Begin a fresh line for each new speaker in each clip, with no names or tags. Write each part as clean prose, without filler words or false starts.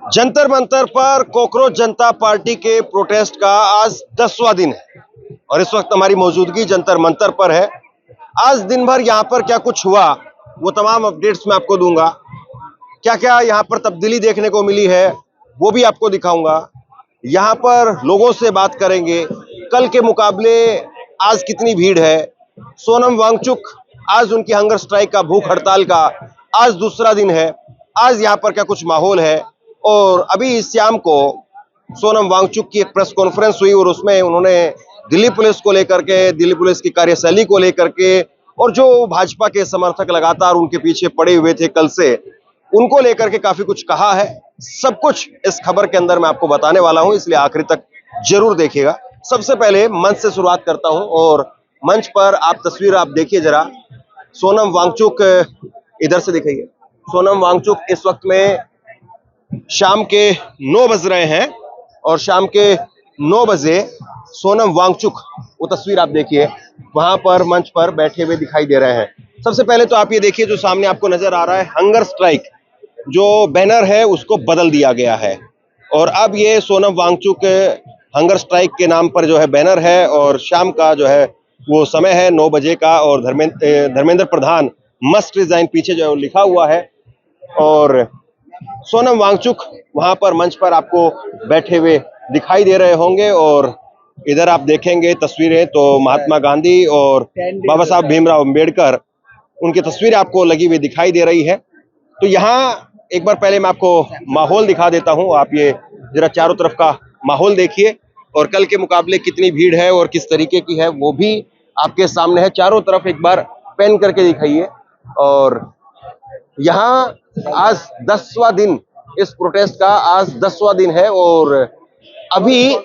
जंतर मंतर पर कॉकरोच जनता पार्टी के प्रोटेस्ट का आज 10वां दिन है और इस वक्त हमारी मौजूदगी जंतर मंतर पर है। आज दिन भर यहां पर क्या कुछ हुआ वो तमाम अपडेट्स मैं आपको दूंगा। क्या क्या यहां पर तब्दीली देखने को मिली है वो भी आपको दिखाऊंगा। यहां पर लोगों से बात करेंगे, कल के मुकाबले आज कितनी भीड़ है। सोनम वांगचुक, आज उनकी हंगर स्ट्राइक का, भूख हड़ताल का आज दूसरा दिन है। आज यहां पर क्या कुछ माहौल है। और अभी इस शाम को सोनम वांगचुक की एक प्रेस कॉन्फ्रेंस हुई और उसमें उन्होंने दिल्ली पुलिस को लेकर के, दिल्ली पुलिस की कार्यशैली को लेकर के और जो भाजपा के समर्थक लगातार उनके पीछे पड़े हुए थे कल से, उनको लेकर के काफी कुछ कहा है। सब कुछ इस खबर के अंदर मैं आपको बताने वाला हूं, इसलिए आखिरी तक जरूर देखिएगा। सबसे पहले मंच से शुरुआत करता हूं और मंच पर आप तस्वीर आप देखिए जरा। सोनम वांगचुक इधर से दिखाइए। सोनम वांगचुक इस वक्त में शाम के 9 बज रहे हैं और शाम के 9 बजे सोनम वांगचुक, वो तस्वीर आप देखिए, वहां पर मंच पर बैठे हुए दिखाई दे रहे हैं। सबसे पहले तो आप ये देखिए जो सामने आपको नजर आ रहा है, हंगर स्ट्राइक जो बैनर है उसको बदल दिया गया है और अब ये सोनम वांगचुक हंगर स्ट्राइक के नाम पर जो है बैनर है और शाम का जो है वो समय है 9 बजे का और धर्मेंद्र प्रधान मस्ट रिजाइन पीछे जो लिखा हुआ है। और सोनम वांगचुक वहां पर मंच पर आपको बैठे हुए दिखाई दे रहे होंगे और इधर आप देखेंगे तस्वीरें तो महात्मा गांधी और बाबा साहब भीमराव अंबेडकर, उनकी तस्वीरें आपको लगी हुई दिखाई दे रही है। तो यहाँ एक बार पहले मैं आपको माहौल दिखा देता हूँ। आप ये जरा चारों तरफ का माहौल देखिए और कल के मुकाबले कितनी भीड़ है और किस तरीके की है वो भी आपके सामने है। चारों तरफ एक बार पेन करके दिखाइए। और यहाँ आज 10वां दिन, इस प्रोटेस्ट का आज 10वां दिन है और अभी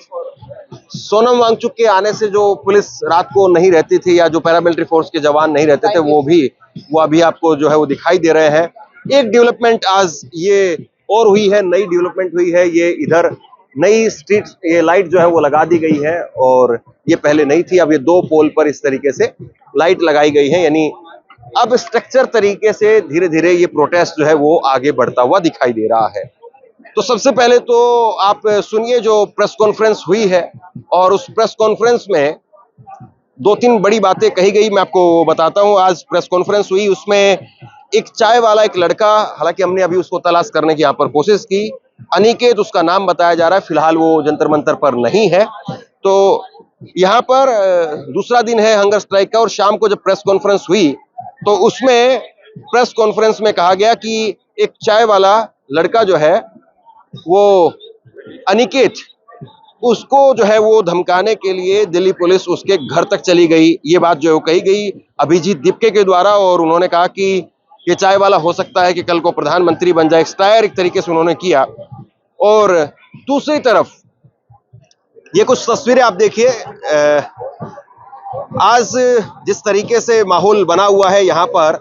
सोनम वांगचुक के आने से जो पुलिस रात को नहीं रहती थी या जो पैरामिलिट्री फोर्स के जवान नहीं रहते थे वो अभी आपको जो है वो दिखाई दे रहे हैं। एक डेवलपमेंट आज ये और हुई है, नई डेवलपमेंट हुई है। ये इधर नई स्ट्रीट, ये लाइट जो है वो लगा दी गई है और ये पहले नहीं थी। अब ये 2 पोल पर इस तरीके से लाइट लगाई गई है, यानी अब स्ट्रक्चर तरीके से धीरे धीरे ये प्रोटेस्ट जो है वो आगे बढ़ता हुआ दिखाई दे रहा है। तो सबसे पहले तो आप सुनिए जो प्रेस कॉन्फ्रेंस हुई है और उस प्रेस कॉन्फ्रेंस में 2-3 बड़ी बातें कही गई, मैं आपको बताता हूं। आज प्रेस कॉन्फ्रेंस हुई, उसमें एक चाय वाला, एक लड़का, हालांकि हमने अभी उसको तलाश करने की यहाँ पर कोशिश की, अनिकेत उसका नाम बताया जा रहा है, फिलहाल वो जंतर मंतर पर नहीं है। तो यहाँ पर दूसरा दिन है हंगर स्ट्राइक का और शाम को जब प्रेस कॉन्फ्रेंस हुई तो उसमें प्रेस कॉन्फ्रेंस में कहा गया कि एक चाय वाला लड़का जो है वो अनिकेत, उसको जो है वो धमकाने के लिए दिल्ली पुलिस उसके घर तक चली गई। ये बात जो है वो कही गई अभिजीत दीपके के द्वारा और उन्होंने कहा कि ये चाय वाला हो सकता है कि कल को प्रधानमंत्री बन जाए। एक्सटायर एक तरीके से उन्होंने किया। और दूसरी तरफ ये कुछ तस्वीरें आप देखिए। आज जिस तरीके से माहौल बना हुआ है यहाँ पर,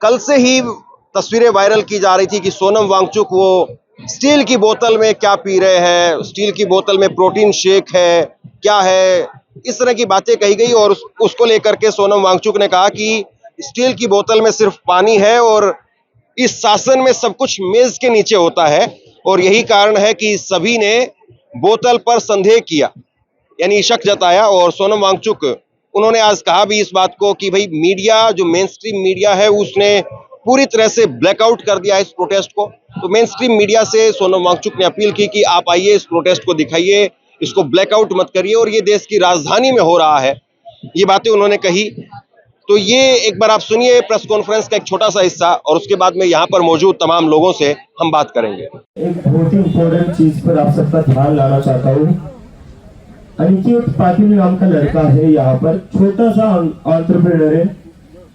कल से ही तस्वीरें वायरल की जा रही थी कि सोनम वांगचुक वो स्टील की बोतल में क्या पी रहे हैं, स्टील की बोतल में प्रोटीन शेक है, क्या है, इस तरह की बातें कही गई। और उसको लेकर के सोनम वांगचुक ने कहा कि स्टील की बोतल में सिर्फ पानी है और इस शासन में सब कुछ मेज के नीचे होता है और यही कारण है कि सभी ने बोतल पर संदेह किया, यानी शक जताया। और सोनम वांगचुक, उन्होंने आज कहा भी इस बात को कि भाई मीडिया, जो मेन स्ट्रीम मीडिया है, उसने पूरी तरह से ब्लैकआउट कर दिया इस प्रोटेस्ट को। तो मेन स्ट्रीम मीडिया से सोनम वांगचुक ने अपील की कि आप आइए, इस प्रोटेस्ट को दिखाइए, इसको ब्लैकआउट मत करिए और ये देश की राजधानी में हो रहा है। ये बातें उन्होंने कही। तो ये एक बार आप सुनिए प्रेस कॉन्फ्रेंस का एक छोटा सा हिस्सा और उसके बाद में यहाँ पर मौजूद तमाम लोगों से हम बात करेंगे।
एक बहुत ही इम्पोर्टेंट चीज पर आप सबका ध्यान लाना चाहता हूँ। अनिकेत पाटिल नाम का लड़का है, यहाँ पर छोटा सा एंटरप्रेन्योर है,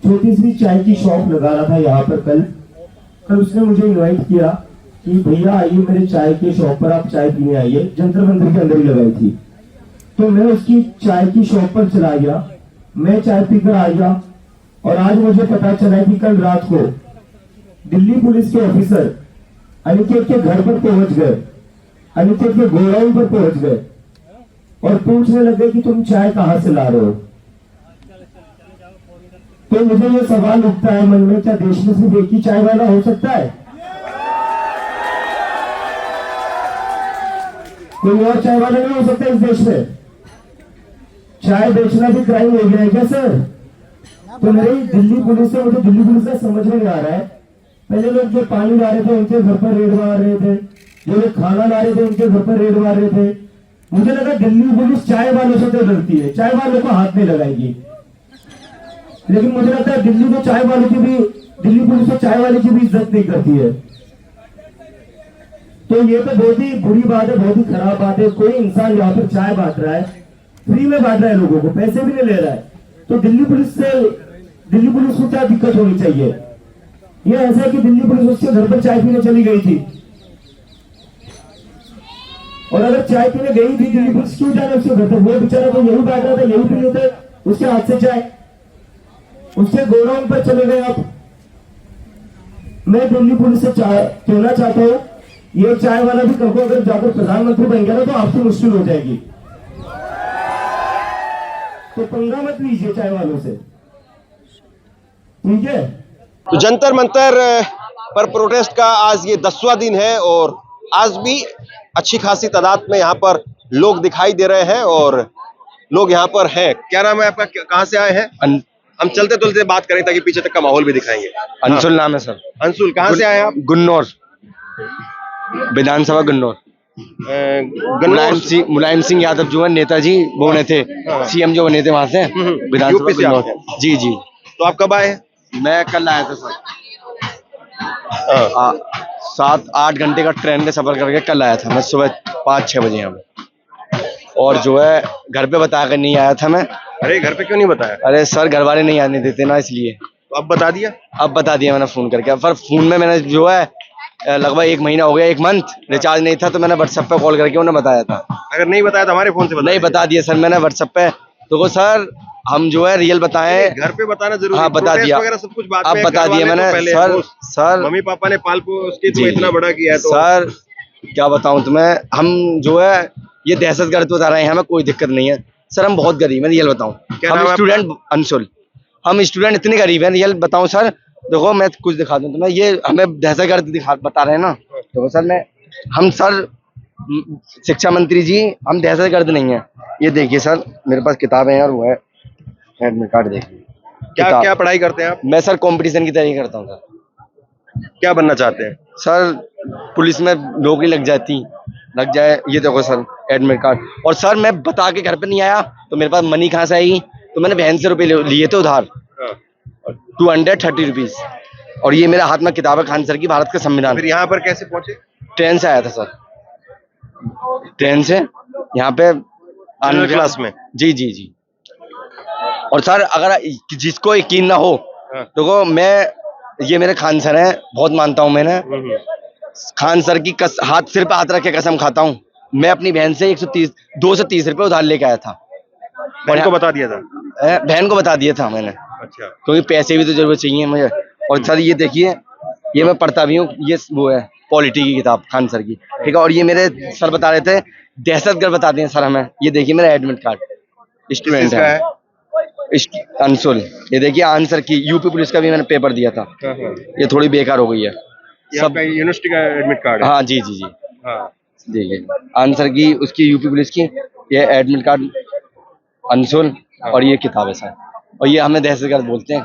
छोटी सी चाय की शॉप लगा रहा था यहाँ पर। कल उसने मुझे इनवाइट किया कि भैया आइए मेरे चाय के शॉप पर, आप चाय पीने आइए। जंतर मंतर के अंदर ही लगाई थी। तो मैं उसकी चाय की शॉप पर चला गया, मैं चाय पीकर आ गया और आज मुझे पता चला कि कल रात को दिल्ली पुलिस के ऑफिसर अनिकेत के घर पर पहुंच गए, अनिकेत के गोडाउन पर पहुंच गए और पूछने लगे कि तुम चाय कहां से ला रहे हो। तो मुझे ये सवाल उठता है मन में, क्या देश में सिर्फ एक ही चाय वाला हो सकता है? कोई और चाय वाला नहीं हो सकता इस देश में? चाय बेचना भी क्राइम हो गया है क्या सर? तो मेरी दिल्ली पुलिस से, मुझे दिल्ली पुलिस का समझ में नहीं आ रहा है। पहले लोग जो पानी ला रहे थे उनके घर पर रेड मार रहे थे, जो लोग खाना ला रहे थे उनके घर पर रेड मार रहे थे। मुझे लगा दिल्ली पुलिस चाय वालों से तो डरती है, चाय वालों को हाथ नहीं लगाएगी, लेकिन मुझे लगता है दिल्ली को चाय वालों की भी, दिल्ली पुलिस को चाय वाले की भी इज्जत नहीं करती है। तो ये तो बहुत ही बुरी बात है, बहुत ही खराब बात है। कोई इंसान यहाँ पर चाय बांट रहा है, फ्री में बांट रहा है, लोगों को पैसे भी नहीं ले रहा है, तो दिल्ली पुलिस को क्या दिक्कत होनी चाहिए? ये ऐसा है कि दिल्ली पुलिस उसके घर पर चाय पीने चली गई थी, और अगर चाय पीने गई थी दिल्ली पुलिस, क्यों जाने उसके घर पर? वो बेचारा तो यही बैठ रहा था, यही पी लेते उसके हाथ से चाय, उसके गोडाउन पर चले गए आप। मैं दिल्ली पुलिस से कहना चाहता हूं, ये चाय वाला भी कल को अगर जाकर प्रधानमंत्री बन गया ना तो आपकी मुश्किल हो जाएगी, तो पंगा मत लीजिए चाय वालों से, ठीक है?
तो जंतर मंतर पर प्रोटेस्ट का आज ये 10वां दिन है और आज भी अच्छी खासी तादाद में यहाँ पर लोग दिखाई दे रहे हैं और लोग यहाँ पर हैं। क्या नाम है आपका, कहाँ से आए हैं? हम चलते चलते बात करें ताकि पीछे तक का माहौल भी दिखाएंगे।
अंशुल नाम है सर।
अंशुल, कहाँ से आए हैं आप?
गुन्नौर, विधानसभा गुन्नौर। मुलायम सिंह यादव जो है नेताजी वो बने थे, सीएम जो बने थे वहां से, विधानसभा
यूपी से
गुन्नौर।
आप हैं?
जी जी।
तो आप कब आए हैं?
मैं कल आया था सर, 7-8 घंटे का ट्रेन का सफर करके कल आया था मैं, सुबह 5-6 बजे यहाँ पे। और जो है घर पे बता कर नहीं आया था मैं।
अरे घर पे क्यों नहीं बताया?
अरे सर घर वाले नहीं आने देते ना, इसलिए।
तो अब बता दिया?
अब बता दिया मैंने फोन करके। पर फोन में मैंने जो है लगभग 1 महीना हो गया, 1 मंथ रिचार्ज नहीं था, तो मैंने व्हाट्सएप पे कॉल करके उन्हें बताया था।
अगर नहीं बताया तो हमारे फोन से
नहीं बता दिया सर मैंने व्हाट्सएप पे। तो सर हम जो है रियल बताएं,
घर पे बताना जरूरी।
हाँ बता दिया,
वगैरह सब कुछ बाद
अब
में
बता दिया मैंने सर।
मम्मी पापा ने पाल उसके तो इतना बड़ा किया है, तो
सर क्या बताऊं तुम्हें, हम जो है ये दहशतगर्द बता रहे हैं, हमें कोई दिक्कत नहीं है सर, हम बहुत गरीब हैं, रियल बताऊं। हम स्टूडेंट, अंशुल, हम स्टूडेंट इतने गरीब हैं, रियल बताऊं सर। देखो मैं कुछ दिखा दूं तुम्हें, ये हमें दहशतगर्द बता रहे हैं ना। देखो सर हम सर शिक्षा मंत्री जी, हम दहशतगर्द नहीं है। ये देखिए सर मेरे पास किताबें हैं और वो है एडमिट कार्ड, देखिए।
क्या पढ़ाई करते हैं आप?
मैं सर कंपटीशन की तैयारी करता हूँ सर।
क्या बनना चाहते हैं?
सर पुलिस में नौकरी लग जाए। ये देखो सर एडमिट कार्ड। और सर मैं बता के घर पे नहीं आया तो मेरे पास मनी कहाँ से आएगी? तो मैंने बहन से रुपए लिए थे उधार, 230 रुपीज। और ये मेरे हाथ में किताब है खान सर की, भारत का संविधान।
फिर यहाँ पर कैसे पहुंचे?
ट्रेन से आया था सर, ट्रेन से यहाँ पे
क्लास में।
जी जी जी। और सर अगर जिसको यकीन ना हो, देखो मैं, ये मेरे खान सर हैं, बहुत मानता हूँ मैंने खान सर की। हाथ सिर पे हाथ रख के कसम खाता हूँ, मैं अपनी बहन से 230 रुपए उधार लेके आया था।
बहन को बता दिया था?
बहन को बता दिया था मैंने।
अच्छा।
क्योंकि पैसे भी तो जरूरत चाहिए मुझे। और सर ये देखिए, ये मैं पढ़ता भी हूँ, ये वो है पॉलिटी की किताब खान सर की, ठीक है। और ये मेरे सर बता रहे थे दहशतगर्द बताते हैं सर हमें। ये देखिए मेरा एडमिट कार्ड, स्टूडेंट है अंशुल। ये देखिए आंसर की, यूपी पुलिस का भी मैंने पेपर दिया था, ये थोड़ी बेकार हो गई है।
सब यूनिवर्सिटी का एडमिट कार्ड है?
हाँ जी जी जी।
हाँ
देखिए आंसर की, उसकी यूपी पुलिस की, ये एडमिट कार्ड अंशुल, और ये किताब है सर। और ये हमें दहशतगर्द बोलते हैं।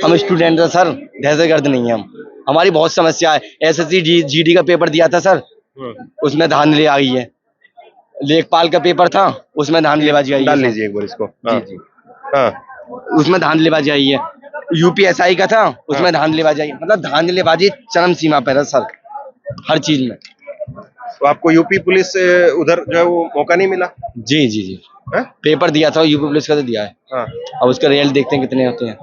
हम स्टूडेंट हैं सर, दहशतगर्द नहीं है हम। हमारी बहुत समस्या है। एसएससी जीडी का पेपर दिया था सर, उसमें धांधली आ गई है। लेखपाल का पेपर था, उसमें धांधलीबाजी आई है।
डाल लीजिए एक बार इसको।
जी जी।
हाँ।
उसमें धांधलीबाजी आई है। यूपीएसआई का था, उसमें धांधलीबाजी आई। मतलब धांधलीबाजी चरम सीमा पर है सर, हर चीज में।
तो आपको यूपी पुलिस से उधर जो है वो मौका नहीं मिला?
जी जी जी। पेपर दिया था यूपी पुलिस का, तो दिया है।
हाँ।
अब उसका रिजल्ट देखते हैं कितने होते हैं।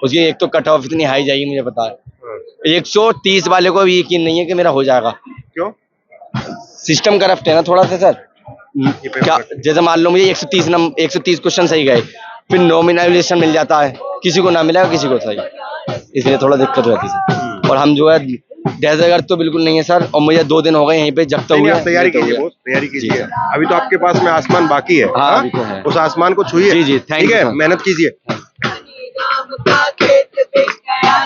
उसकी एक तो कट ऑफ इतनी हाई जाएगी, मुझे पता है। 130 वाले को भी यकीन नहीं है कि मेरा हो जाएगा।
क्यों?
सिस्टम करप्ट है ना थोड़ा सा सर। क्या, जैसे मान लो मुझे 130 क्वेश्चन सही गए, फिर नॉमिनेशन मिल जाता है, किसी को ना मिलेगा, किसी को सही, इसलिए थोड़ा दिक्कत होती है। और हम जो है दहशतगर्द तो बिल्कुल नहीं है सर। और मुझे 2 दिन हो गए यहीं पे जगता हुआ।
तैयारी कीजिए, बहुत तैयारी कीजिए। अभी तो आपके पास में आसमान बाकी है।
हाँ अभी तो है।
उस आसमान को छूइए।
जी जी,
ठीक है, मेहनत कीजिए।
राम का खेत बिक गया,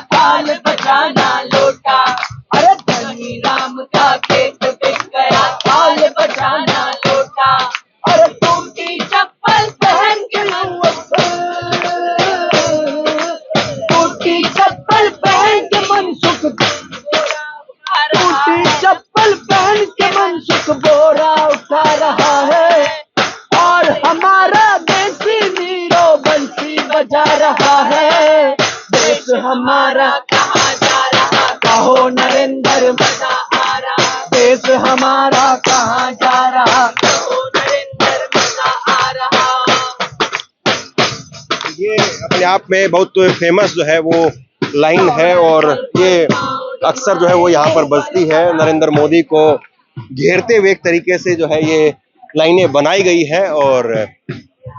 हमारा कहाँ जा रहा, कहो नरेंद्र मजा आ रहा, देश हमारा कहाँ जा रहा, कहो नरेंद्र मजा आ रहा।
ये अपने आप में बहुत फेमस जो है वो लाइन है और ये अक्सर जो है वो यहाँ पर बजती है। नरेंद्र मोदी को घेरते हुए एक तरीके से जो है ये लाइनें बनाई गई है और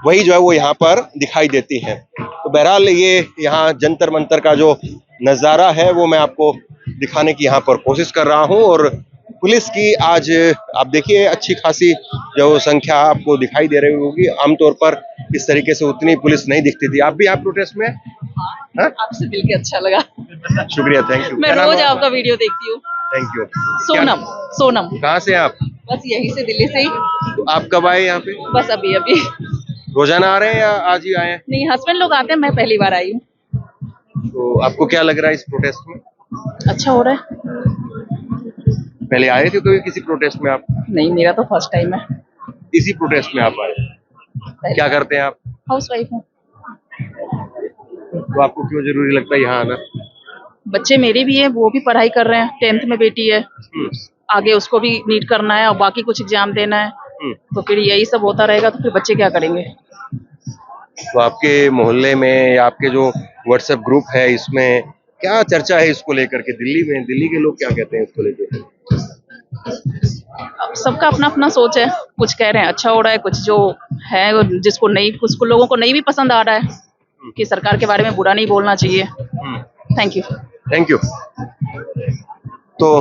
वही जो है वो यहाँ पर दिखाई देती है। तो बहरहाल ये यहाँ जंतर मंतर का जो नज़ारा है वो मैं आपको दिखाने की यहाँ पर कोशिश कर रहा हूँ और पुलिस की आज आप देखिए अच्छी खासी जो संख्या आपको दिखाई दे रही होगी। आमतौर पर इस तरीके से उतनी पुलिस नहीं दिखती थी। आप भी आप प्रोटेस्ट में? हाँ?
आपसे मिलके अच्छा लगा।
शुक्रिया, थैंक यू।
मैं रोज आपका वीडियो देखती हूँ।
Thank you.
सोनम
कहाँ से आप?
बस यहीं से, दिल्ली से ही।
तो आप कब आए यहाँ पे?
बस अभी अभी।
रोजाना आ रहे हैं या आज ही आए हैं?
नहीं, हस्बैंड लोग आते हैं, मैं पहली बार आई हूँ।
तो आपको क्या लग रहा है इस प्रोटेस्ट में?
अच्छा हो रहा है।
पहले आए थे कभी किसी प्रोटेस्ट में आप?
नहीं, मेरा तो फर्स्ट टाइम है।
इसी प्रोटेस्ट में आप आए? क्या करते हैं आप?
हाउस वाइफ हूँ।
तो आपको क्यों जरूरी लगता है यहाँ आना?
बच्चे मेरे भी हैं, वो भी पढ़ाई कर रहे हैं। 10th में बेटी है, आगे उसको भी नीट करना है और बाकी कुछ एग्जाम देना है। तो फिर यही सब होता रहेगा तो फिर बच्चे क्या करेंगे।
तो आपके मोहल्ले में या आपके जो व्हाट्सएप ग्रुप है इसमें क्या चर्चा है इसको लेकर के? दिल्ली के लोग क्या कहते हैं इसको लेकर?
अब सबका अपना अपना सोच है। कुछ कह रहे हैं अच्छा हो रहा है, कुछ जो है जिसको नहीं, कुछ को लोगों को नहीं भी पसंद आ रहा है कि सरकार के बारे में बुरा नहीं बोलना चाहिए। Thank you.
Thank you. तो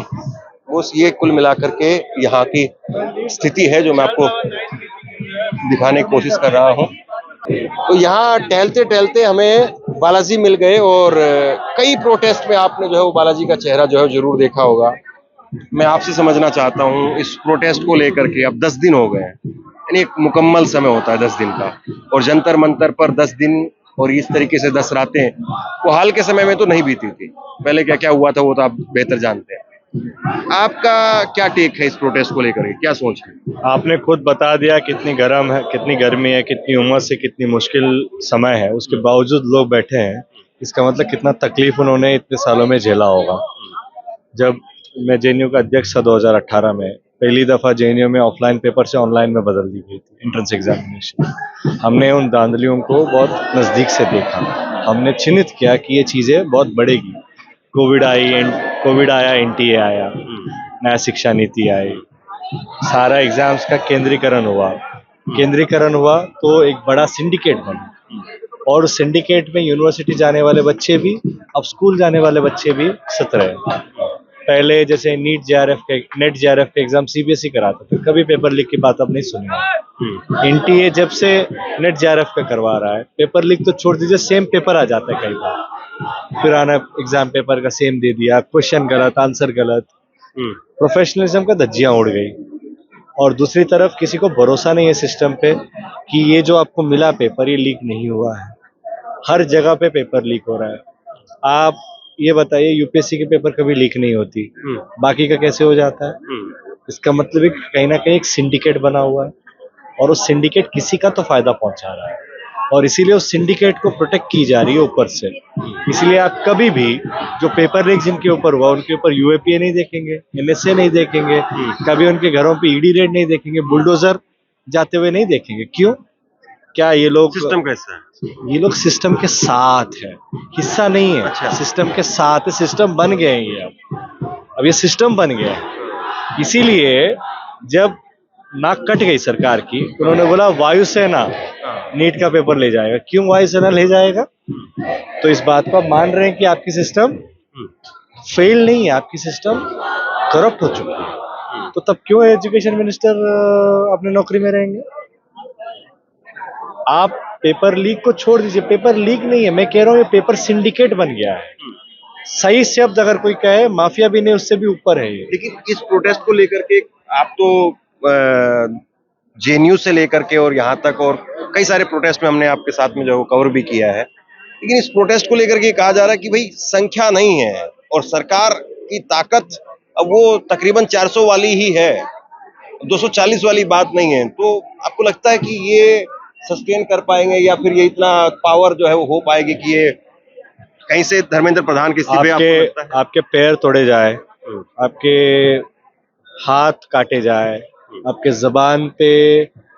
बस ये कुल मिलाकर के यहाँ की स्थिति है जो मैं आपको दिखाने की कोशिश कर रहा हूँ। तो यहाँ टहलते टहलते हमें बालाजी मिल गए और कई प्रोटेस्ट में आपने जो है वो बालाजी का चेहरा जो है जरूर देखा होगा। मैं आपसे समझना चाहता हूँ इस प्रोटेस्ट को लेकर के अब 10 दिन हो गए हैं, यानी एक मुकम्मल समय होता है 10 दिन का, और जंतर मंतर पर 10 दिन और इस तरीके से 10 रातें वो हाल के समय में तो नहीं बीती थी। पहले क्या क्या हुआ था वो तो आप बेहतर जानते हैं। आपका क्या टेक है इस प्रोटेस्ट को लेकर के, क्या सोच है?
आपने खुद बता दिया कितनी गर्म है, कितनी गर्मी है, कितनी उमस से, कितनी मुश्किल समय है, उसके बावजूद लोग बैठे हैं। इसका मतलब कितना तकलीफ उन्होंने इतने सालों में झेला होगा। जब मैं जेएनयू का अध्यक्ष था 2018 में, पहली दफ़ा जेएनयू में ऑफलाइन पेपर से ऑनलाइन में बदल दी गई थी एंट्रेंस एग्जामिनेशन। हमने उन धांधलियों को बहुत नज़दीक से देखा। हमने चिन्हित किया कि ये चीज़ें बहुत बढ़ेगी। कोविड आया, एनटीए आया, नया शिक्षा नीति आई, सारा एग्जाम्स का केंद्रीकरण हुआ तो एक बड़ा सिंडिकेट बना और उस सिंडिकेट में यूनिवर्सिटी जाने वाले बच्चे भी, अब स्कूल जाने वाले बच्चे भी सत रहे। पहले जैसे नेट जेआरएफ के एग्जाम सीबीएसई कराता था, कभी पेपर लीक की बात अब नहीं सुनी। एनटीए जब से नेट जेआरएफ का करवा रहा है, पेपर लीक तो छोड़ दीजिए, सेम पेपर आ जाता है कई बार। फिर आना एग्जाम पेपर का सेम दे दिया, क्वेश्चन गलत, आंसर गलत, प्रोफेशनलिज्म का धज्जियां उड़ गई। और दूसरी तरफ किसी को भरोसा नहीं है सिस्टम पे कि ये जो आपको मिला पेपर ये लीक नहीं हुआ है। हर जगह पे पेपर लीक हो रहा है। आप ये बताइए, यूपीएससी के पेपर कभी लीक नहीं होती, बाकी का कैसे हो जाता है? इसका मतलब है कहीं ना कहीं एक सिंडिकेट बना हुआ है और उस सिंडिकेट किसी का तो फायदा पहुंचा रहा है और इसीलिए उस सिंडिकेट को प्रोटेक्ट की जा रही है ऊपर से। इसलिए आप कभी भी जो पेपर लीक जिनके ऊपर हुआ उनके ऊपर यूएपीए नहीं देखेंगे, एनएसए नहीं देखेंगे, कभी उनके घरों पे ईडी रेड नहीं देखेंगे, बुलडोजर जाते हुए नहीं देखेंगे। क्यों? क्या ये लोग
सिस्टम कैसा है?
ये लोग सिस्टम के साथ है, हिस्सा नहीं है। अच्छा। सिस्टम के साथ है, सिस्टम बन गए हैं ये। अब ये सिस्टम बन गया है। इसीलिए जब नाक कट गई सरकार की, उन्होंने बोला वायुसेना नीट का पेपर ले जाएगा। क्यों वायुसेना ले जाएगा? तो इस बात को आप मान रहे हैं कि आपकी सिस्टम फेल नहीं है, आपकी सिस्टम करप्ट हो चुकी है। तो तब क्यों एजुकेशन मिनिस्टर अपने नौकरी में रहेंगे? आप पेपर लीक को छोड़ दीजिए, पेपर लीक नहीं है, मैं कह रहा हूँ ये पेपर सिंडिकेट बन गया है। सही शब्द अगर कोई कहे, माफिया भी नहीं, उससे भी ऊपर है ये।
लेकिन इस प्रोटेस्ट को लेकर के आप तो जेएनयू से लेकर के और यहाँ तक और कई सारे प्रोटेस्ट में हमने आपके साथ में जो कवर भी किया है, लेकिन इस प्रोटेस्ट को लेकर के कहा जा रहा है कि भाई संख्या नहीं है और सरकार की ताकत अब वो तकरीबन 400 वाली ही है, 240 वाली बात नहीं है। तो आपको लगता है कि ये सस्टेन कर पाएंगे या फिर ये इतना पावर जो है वो हो पाएगी कि ये कहीं से धर्मेंद्र प्रधान के इस्तीफे आपको लगता है?
आपके पैर तोड़े जाए, आपके हाथ काटे जाए, आपके जबान पे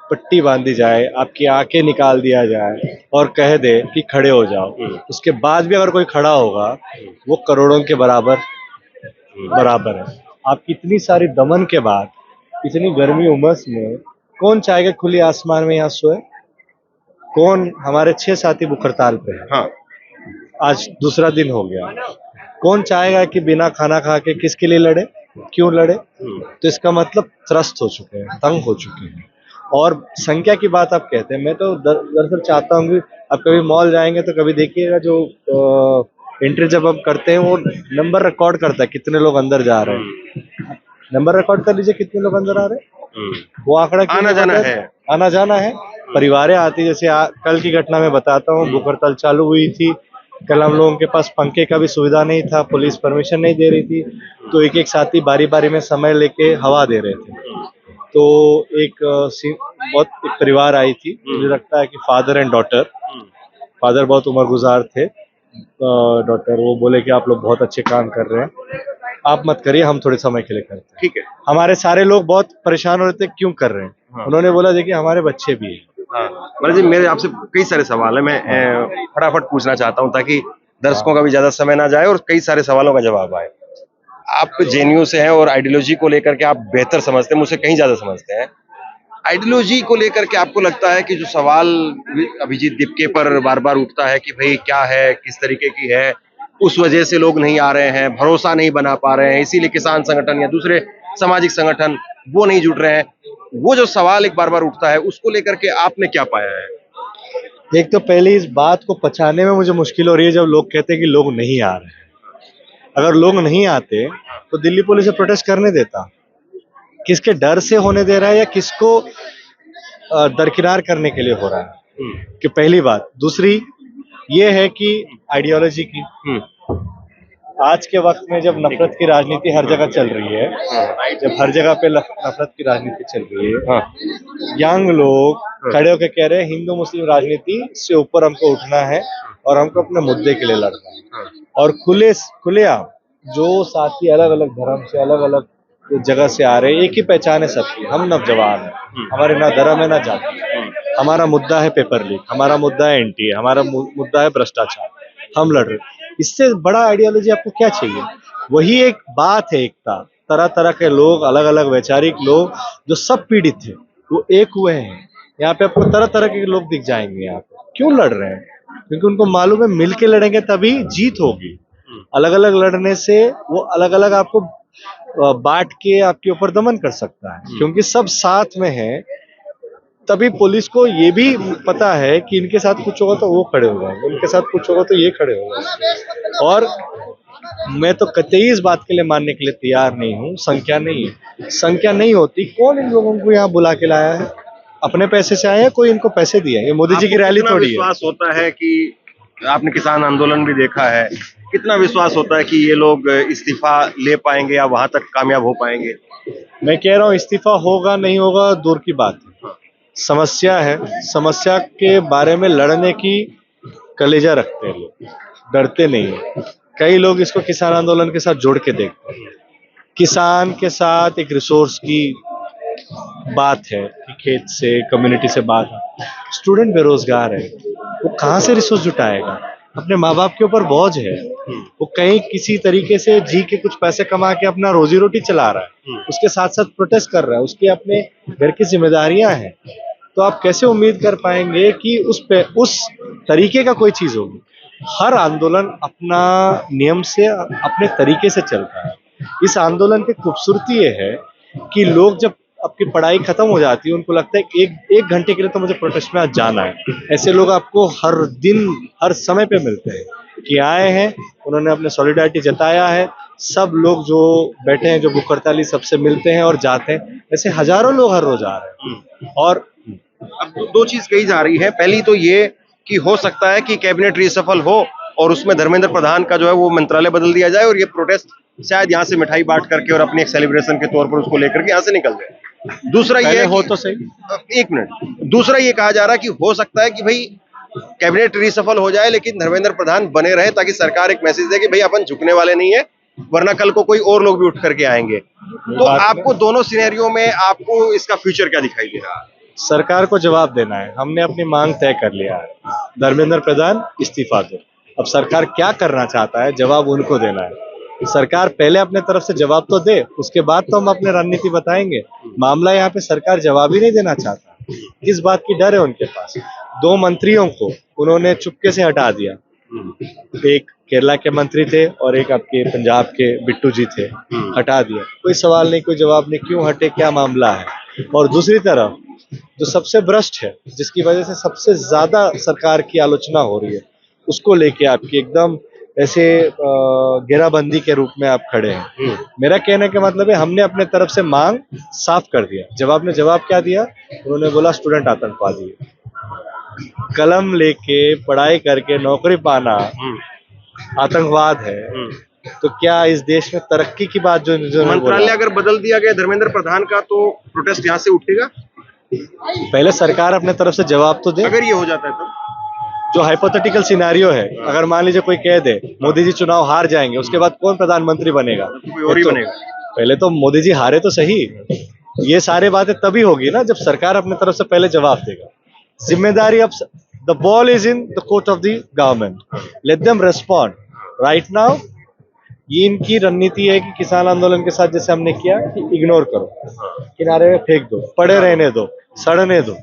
पट्टी बांधी जाए, आपकी आंखें निकाल दिया जाए और कह दे कि खड़े हो जाओ, उसके बाद भी अगर कोई खड़ा होगा वो करोड़ों के बराबर है। आपकी इतनी सारी दमन के बाद, इतनी गर्मी उमस में कौन चाहेगा खुली आसमान में यहाँ सोए? कौन? हमारे 6 साथी बुख हड़ताल पे है,
हाँ,
आज दूसरा दिन हो गया। कौन चाहेगा कि बिना खाना खा के किसके लिए लड़े? क्यों लड़े? तो इसका मतलब त्रस्त हो चुके हैं, तंग हो चुके हैं। और संख्या की बात आप कहते हैं, मैं तो दरअसल चाहता हूँ कि आप कभी मॉल जाएंगे तो कभी देखिएगा, जो एंट्री जब हम करते हैं वो नंबर रिकॉर्ड करता है कितने लोग अंदर जा रहे हैं। नंबर रिकॉर्ड कर लीजिए कितने लोग अंदर आ रहे हैं, वो आंकड़ा क्यों
आना
नहीं
जाना
बताता?
है।
आना जाना है, परिवारें आती, जैसे कल की घटना में बताता हूँ, भूख हड़ताल चालू हुई थी, कल हम लोगों के पास पंखे का भी सुविधा नहीं था, पुलिस परमिशन नहीं दे रही थी, तो एक एक साथी बारी बारी में समय लेके हवा दे रहे थे। तो एक परिवार आई थी, मुझे लगता है कि फादर एंड डॉटर, फादर बहुत उम्र गुजार थे, डॉटर वो बोले कि आप लोग बहुत अच्छे काम कर रहे हैं, आप मत करिए, हम थोड़े समय के लिए करते हैं।
ठीक है।
हमारे सारे लोग बहुत परेशान हो रहे थे, क्यों कर रहे हैं?
हाँ।
उन्होंने बोला देखिए हमारे बच्चे भी हैं।
हाँ, मतलब जी मेरे आपसे कई सारे सवाल है, मैं फटाफट पूछना चाहता हूँ ताकि दर्शकों का भी ज्यादा समय ना जाए और कई सारे सवालों का जवाब आए। आप जेएनयू से हैं और आइडियोलॉजी को लेकर के आप बेहतर समझते हैं, मुझसे कहीं ज्यादा समझते हैं। आइडियोलॉजी को लेकर के आपको लगता है कि जो सवाल अभिजीत दीपके पर बार बार उठता है कि भाई क्या है, किस तरीके की है, उस वजह से लोग नहीं आ रहे हैं, भरोसा नहीं बना पा रहे हैं, इसीलिए किसान संगठन या दूसरे सामाजिक संगठन वो नहीं जुट रहे हैं, वो जो सवाल एक बार बार उठता है उसको लेकर के आपने क्या पाया है?
एक तो पहले इस बात को पचाने में मुझे मुश्किल हो रही है जब लोग कहते हैं कि लोग नहीं आ रहे हैं। अगर लोग नहीं आते तो दिल्ली पुलिस से प्रोटेस्ट करने देता, किसके डर से होने दे रहा है या किसको दरकिनार करने के लिए हो रहा है, कि पहली बात। दूसरी ये है कि आइडियोलॉजी की, आज के वक्त में जब नफरत की राजनीति हर जगह चल रही है, जब हर जगह पे नफरत की राजनीति चल रही है, यंग लोग खड़े होकर कह रहे हैं हिंदू मुस्लिम राजनीति से ऊपर हमको उठना है और हमको अपने मुद्दे के लिए लड़ना है। और खुलेआम जो साथी अलग अलग धर्म से, अलग अलग जगह से आ रहे हैं, एक ही पहचान है सबकी, हम नौजवान हैं, हमारे ना धर्म है ना जाति है, हमारा मुद्दा है पेपर लीक, हमारा मुद्दा है एनटीए, हमारा मुद्दा है भ्रष्टाचार, हम लड़ रहे। इससे बड़ा आइडियोलॉजी आपको क्या चाहिए? वही एक बात है, एकता, तरह तरह के लोग, अलग अलग वैचारिक लोग जो सब पीड़ित थे वो एक हुए हैं। यहाँ पे आपको तरह तरह के लोग दिख जाएंगे। यहाँ पे क्यों लड़ रहे हैं? क्योंकि उनको मालूम है मिलके लड़ेंगे तभी जीत होगी। अलग अलग लड़ने से वो अलग अलग आपको बांट के आपके ऊपर दमन कर सकता है, क्योंकि सब साथ में है। तभी पुलिस को ये भी पता है कि इनके साथ कुछ होगा तो वो खड़े हो जाएंगे, उनके साथ कुछ होगा तो ये खड़े हो जाएंगे। और मैं तो कतई इस बात के लिए मानने के लिए तैयार नहीं हूँ, संख्या नहीं है। संख्या नहीं होती, कौन इन लोगों को यहाँ बुला के लाया है? अपने पैसे से आए हैं, कोई इनको पैसे दिया है? ये मोदी जी की रैली थोड़ी है।
विश्वास होता है कि आपने किसान आंदोलन भी देखा है, कितना विश्वास होता है कि ये लोग इस्तीफा ले पाएंगे या वहां तक कामयाब हो पाएंगे?
मैं कह रहा हूँ इस्तीफा होगा नहीं होगा दूर की बात है, समस्या है। समस्या के बारे में लड़ने की कलेजा रखते हैं लोग, डरते नहीं है। कई लोग इसको किसान आंदोलन के साथ जोड़ के देखते हैं। किसान के साथ एक रिसोर्स की बात है कि खेत से, कम्युनिटी से बात है। स्टूडेंट बेरोजगार है, वो कहाँ से रिसोर्स जुटाएगा? अपने माँ बाप के ऊपर बोझ है, वो कहीं किसी तरीके से जी के कुछ पैसे कमा के अपना रोजी रोटी चला रहा है, उसके साथ साथ प्रोटेस्ट कर रहा है, उसके अपने घर की जिम्मेदारियां हैं। तो आप कैसे उम्मीद कर पाएंगे कि उस तरीके का कोई चीज होगी? हर आंदोलन अपना नियम से, अपने तरीके से चलता है। इस आंदोलन की खूबसूरती ये है कि लोग जब आपकी पढ़ाई खत्म हो जाती है, उनको लगता है कि एक घंटे के लिए तो मुझे प्रोटेस्ट में आज जाना है। ऐसे लोग आपको हर दिन, हर समय पे मिलते हैं कि आए हैं, उन्होंने अपने सॉलिडारिटी जताया है। सब लोग जो बैठे हैं, जो भूख हड़ताली, सबसे मिलते हैं और जाते हैं। ऐसे हजारों लोग हर रोज आ रहे हैं। और
अब दो चीज कही जा रही है। पहली तो ये कि हो सकता है कि कैबिनेट रिसफल हो और उसमें धर्मेंद्र प्रधान का जो है वो मंत्रालय बदल दिया जाए और ये प्रोटेस्ट शायद यहाँ से मिठाई बांट करके और अपने एक सेलिब्रेशन के तौर पर उसको लेकर के यहाँ से निकल जाए। दूसरा ये
हो तो सही,
एक मिनट, दूसरा ये कहा जा रहा है कि हो सकता है कि भाई कैबिनेट रिसफल हो जाए लेकिन धर्मेंद्र प्रधान बने रहे, ताकि सरकार एक मैसेज दे कि भाई अपन झुकने वाले नहीं है, वरना कल को कोई और लोग भी उठ करके आएंगे। तो आपको दोनों सिनेरियो में आपको इसका फ्यूचर क्या दिखाई दे रहा है?
सरकार को जवाब देना है, हमने अपनी मांग तय कर लिया है, धर्मेंद्र प्रधान इस्तीफा दो। अब सरकार क्या करना चाहता है जवाब उनको देना है। सरकार पहले अपने तरफ से जवाब तो दे, उसके बाद तो हम अपने रणनीति बताएंगे। मामला यहाँ पे सरकार जवाब ही नहीं देना चाहता, किस बात की डर है उनके पास। 2 मंत्रियों को उन्होंने चुपके से हटा दिया, एक केरला के मंत्री थे और एक आपके पंजाब के बिट्टू जी थे, हटा दिया। कोई सवाल नहीं, कोई जवाब नहीं, क्यों हटे, क्या मामला है। और दूसरी तरफ जो सबसे भ्रष्ट है, जिसकी वजह से सबसे ज्यादा सरकार की आलोचना हो रही है, उसको लेके आपकी एकदम ऐसे घेराबंदी के रूप में आप खड़े हैं। मेरा कहने का मतलब है हमने अपने तरफ से मांग साफ कर दिया। जवाब ने जवाब क्या दिया, उन्होंने बोला स्टूडेंट आतंकवादी है। कलम लेके पढ़ाई करके नौकरी पाना आतंकवाद है, तो क्या इस देश में तरक्की की बात जो
मंत्रालय अगर बदल दिया गया धर्मेंद्र प्रधान का, तो प्रोटेस्ट यहाँ से उठेगा?
पहले सरकार अपने तरफ से जवाब तो दे।
अगर ये हो जाता है तो
जो हाइपोथेटिकल सिनेरियो है, अगर मान लीजिए कोई कह दे मोदी जी चुनाव हार जाएंगे, उसके बाद कौन प्रधानमंत्री बनेगा?
कोई और ही बनेगा।
पहले तो मोदी जी हारे तो सही। ये सारी बातें तभी होगी ना जब सरकार अपने तरफ से पहले जवाब देगा। जिम्मेदारी अब the ball is in the court of the government, let them respond right now. ये इनकी रणनीति है कि किसान आंदोलन के साथ जैसे हमने किया कि इग्नोर करो, किनारे में फेंक दो, पड़े रहने दो, सड़ने दो।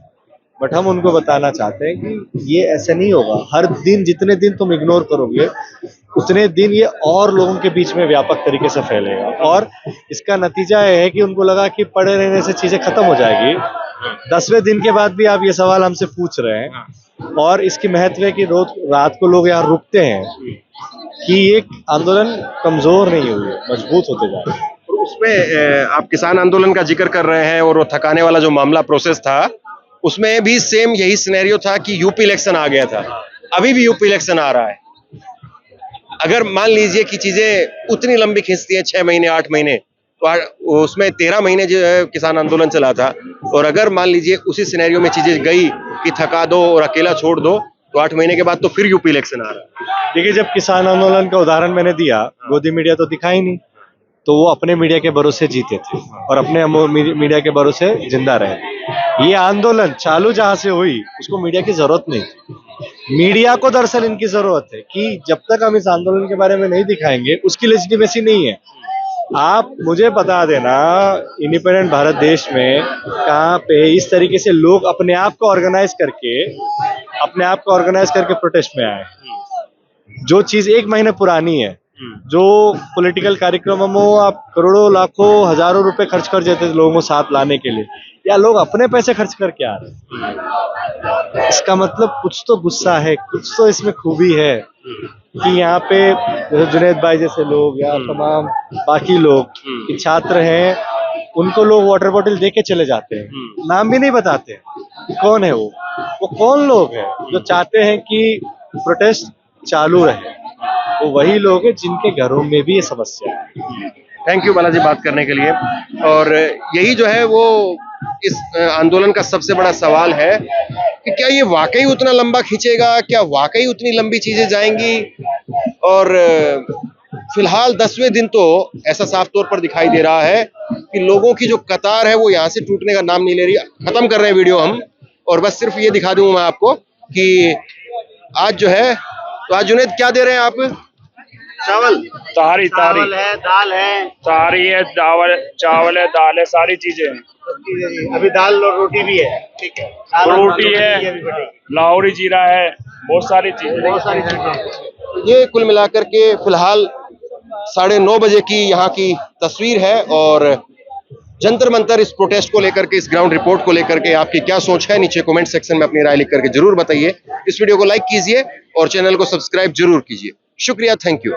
बट हम उनको बताना चाहते हैं कि ये ऐसे नहीं होगा। हर दिन जितने दिन तुम इग्नोर करोगे, उतने दिन ये और लोगों के बीच में व्यापक तरीके से फैलेगा। और इसका नतीजा ये है कि उनको लगा कि पड़े रहने से चीजें खत्म हो जाएगी। 10वें दिन के बाद भी आप ये सवाल हमसे पूछ रहे हैं, और इसकी महत्व है कि रोज रात को लोग यहाँ रुकते हैं कि ये आंदोलन कमजोर नहीं हुई है, मजबूत होते जा रहे हैं।
और उसमें आप किसान आंदोलन का जिक्र कर रहे हैं, और वो थकाने वाला जो मामला प्रोसेस था, उसमें भी सेम यही सिनेरियो था कि यूपी इलेक्शन आ गया था। अभी भी यूपी इलेक्शन आ रहा है। अगर मान लीजिए कि चीजें उतनी लंबी खींचती है, 6 महीने 8 महीने, तो उसमें 13 महीने जो है किसान आंदोलन चला था। और अगर मान लीजिए उसी सिनेरियो में चीजें गई कि थका दो और अकेला छोड़ दो, तो 8 महीने के बाद तो फिर यूपी इलेक्शन आ रहा है।
देखिए, जब किसान आंदोलन का उदाहरण मैंने दिया, गोदी मीडिया तो दिखा ही नहीं, तो वो अपने मीडिया के भरोसे जीते थे और अपने मीडिया के भरोसे जिंदा रहे। ये आंदोलन चालू जहां से हुई, उसको मीडिया की जरूरत नहीं थी। मीडिया को दरअसल इनकी जरूरत है कि जब तक हम इस आंदोलन के बारे में नहीं दिखाएंगे, उसकी लेजिटिमेसी नहीं है। आप मुझे बता देना, इंडिपेंडेंट भारत देश में कहाँ पे इस तरीके से लोग अपने आप को ऑर्गेनाइज करके प्रोटेस्ट में आए। जो चीज 1 महीने पुरानी है, जो पॉलिटिकल कार्यक्रमों में आप करोड़ों लाखों हजारों रुपए खर्च कर देते थे लोगों को साथ लाने के लिए, या लोग अपने पैसे खर्च करके आ रहे हैं। इसका मतलब कुछ तो गुस्सा है, कुछ तो इसमें खूबी है कि यहाँ पे जुनैद भाई जैसे लोग या तमाम बाकी लोग कि छात्र हैं, उनको लोग वाटर बोतल दे के चले जाते हैं, नाम भी नहीं बताते कि कौन है वो कौन लोग हैं जो चाहते हैं कि प्रोटेस्ट चालू रहे। वो वही लोग हैं जिनके घरों में भी ये समस्या है।
थैंक यू बालाजी बात करने के लिए। और यही जो है वो इस आंदोलन का सबसे बड़ा सवाल है कि क्या ये वाकई उतना लंबा खींचेगा, क्या वाकई उतनी लंबी चीजें जाएंगी। और फिलहाल 10वें दिन तो ऐसा साफ तौर पर दिखाई दे रहा है कि लोगों की जो कतार है वो यहाँ से टूटने का नाम नहीं ले रही। खत्म कर रहे हैं वीडियो हम, और बस सिर्फ ये दिखा दूं मैं आपको कि आज जो है, तो आज जुनैद क्या दे रहे हैं आप? चावल
तारी
चावल है, दाल है,
तारी है, चावल है, दाल है, सारी चीजें हैं।
अभी दाल और रोटी भी है। ठीक है,
रोटी है, लाहौरी जीरा है, बहुत सारी चीजें।
ये कुल मिलाकर के फिलहाल 9:30 बजे की यहाँ की तस्वीर है। और जंतर मंतर इस प्रोटेस्ट को लेकर के, इस ग्राउंड रिपोर्ट को लेकर के आपकी क्या सोच है, नीचे कमेंट सेक्शन में अपनी राय लिख करके जरूर बताइए। इस वीडियो को लाइक कीजिए और चैनल को सब्सक्राइब जरूर कीजिए। शुक्रिया, थैंक यू।